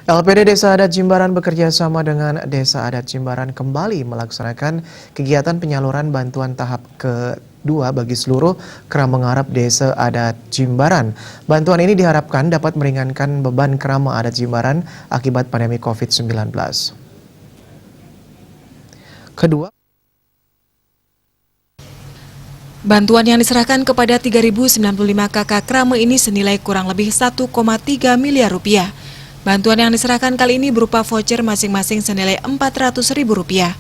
LPD Desa Adat Jimbaran bekerja sama dengan Desa Adat Jimbaran kembali melaksanakan kegiatan penyaluran bantuan tahap kedua bagi seluruh kera mengharap Desa Adat Jimbaran. Bantuan ini diharapkan dapat meringankan beban kerama adat Jimbaran akibat pandemi COVID-19. Bantuan yang diserahkan kepada 3.095 kakak krama ini senilai kurang lebih 1,3 miliar rupiah. Bantuan yang diserahkan kali ini berupa voucher masing-masing senilai Rp400.000.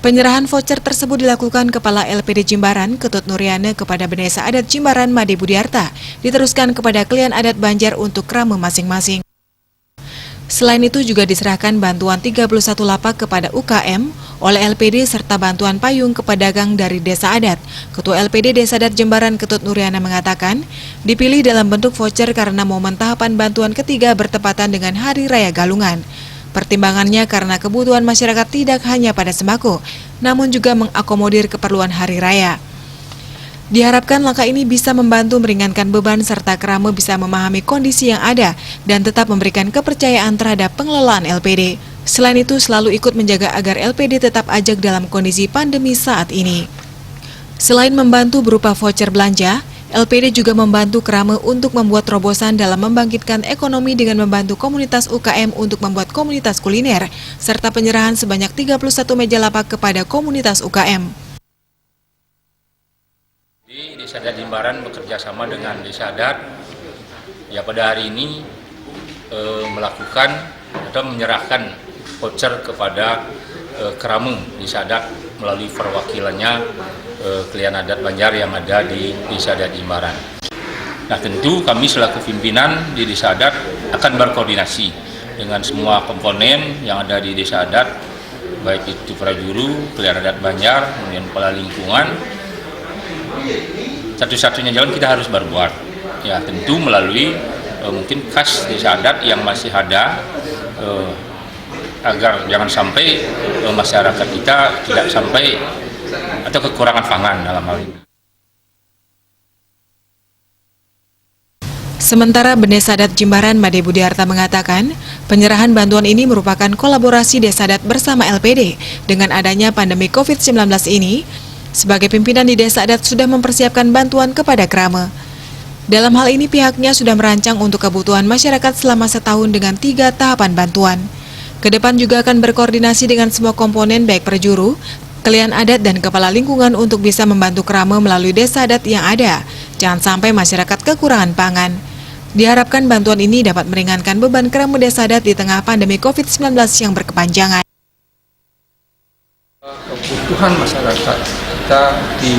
Penyerahan voucher tersebut dilakukan Kepala LPD Jimbaran, Ketut Nuriana kepada Desa Adat Jimbaran Made Budiarta, diteruskan kepada klien adat Banjar untuk krama masing-masing. Selain itu juga diserahkan bantuan 31 lapak kepada UKM oleh LPD serta bantuan payung ke pedagang dari Desa Adat. Ketua LPD Desa Adat Jimbaran Ketut Nuriana mengatakan, dipilih dalam bentuk voucher karena momen tahapan bantuan ketiga bertepatan dengan Hari Raya Galungan. Pertimbangannya karena kebutuhan masyarakat tidak hanya pada sembako, namun juga mengakomodir keperluan Hari Raya. Diharapkan langkah ini bisa membantu meringankan beban serta kerama bisa memahami kondisi yang ada dan tetap memberikan kepercayaan terhadap pengelolaan LPD. Selain itu selalu ikut menjaga agar LPD tetap ajak dalam kondisi pandemi saat ini. Selain membantu berupa voucher belanja, LPD juga membantu kerama untuk membuat terobosan dalam membangkitkan ekonomi dengan membantu komunitas UKM untuk membuat komunitas kuliner, serta penyerahan sebanyak 31 meja lapak kepada komunitas UKM. Desa Adat Jimbaran bekerja sama dengan Desa Adat ya pada hari ini melakukan atau menyerahkan voucher kepada kerama Desa Adat melalui perwakilannya klien adat Banjar yang ada di Desa Adat Jimbaran. Nah tentu kami selaku pimpinan di Desa Adat akan berkoordinasi dengan semua komponen yang ada di Desa Adat, baik itu prajuru, klien adat Banjar, kemudian kepala lingkungan. Satu-satunya jalan kita harus berbuat, ya tentu melalui mungkin kas Desa Adat yang masih ada, agar jangan sampai masyarakat kita tidak sampai atau kekurangan pangan dalam hal ini. Sementara Desa Adat Jimbaran Made Budiarta mengatakan, penyerahan bantuan ini merupakan kolaborasi Desa Adat bersama LPD. Dengan adanya pandemi COVID-19 ini, sebagai pimpinan di Desa Adat sudah mempersiapkan bantuan kepada kerama. Dalam hal ini pihaknya sudah merancang untuk kebutuhan masyarakat selama setahun dengan 3 tahapan bantuan. Kedepan juga akan berkoordinasi dengan semua komponen baik perjuru, klien adat dan kepala lingkungan untuk bisa membantu kerama melalui Desa Adat yang ada. Jangan sampai masyarakat kekurangan pangan. Diharapkan bantuan ini dapat meringankan beban kerama Desa Adat di tengah pandemi COVID-19 yang berkepanjangan. Kebutuhan masyarakat kita di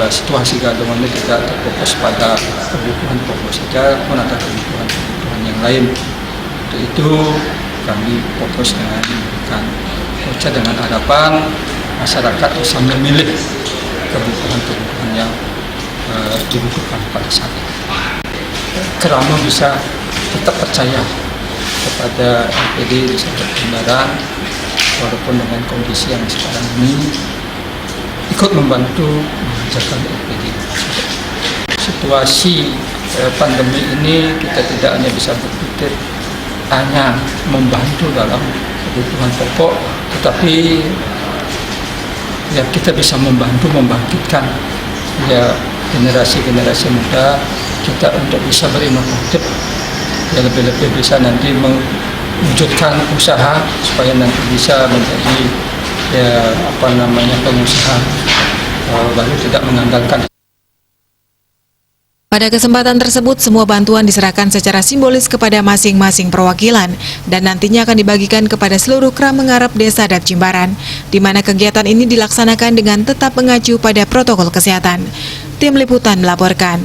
situasi galungan ini tidak terfokus pada kebutuhan pokok saja, pun ada kebutuhan yang lain. Untuk itu kami fokus dengan memberikan voucher dengan harapan masyarakat bisa memilih kebutuhan yang dibutuhkan pada saat ini. Kerama bisa tetap percaya kepada LPD Desa Adat Jimbaran walaupun dengan kondisi yang sekarang ini ikut membantu menjaga LPD. Situasi pandemi ini kita tidak hanya bisa berpikir hanya membantu dalam kebutuhan pokok, tetapi ya kita bisa membantu membangkitkan ya generasi muda kita untuk bisa berinovatif, ya lebih-lebih bisa nanti mewujudkan usaha supaya nanti bisa menjadi pengusaha baru tidak mengandalkan. Pada kesempatan tersebut, semua bantuan diserahkan secara simbolis kepada masing-masing perwakilan dan nantinya akan dibagikan kepada seluruh kera mengharap Desa Adat Jimbaran, di mana kegiatan ini dilaksanakan dengan tetap mengacu pada protokol kesehatan. Tim Liputan melaporkan.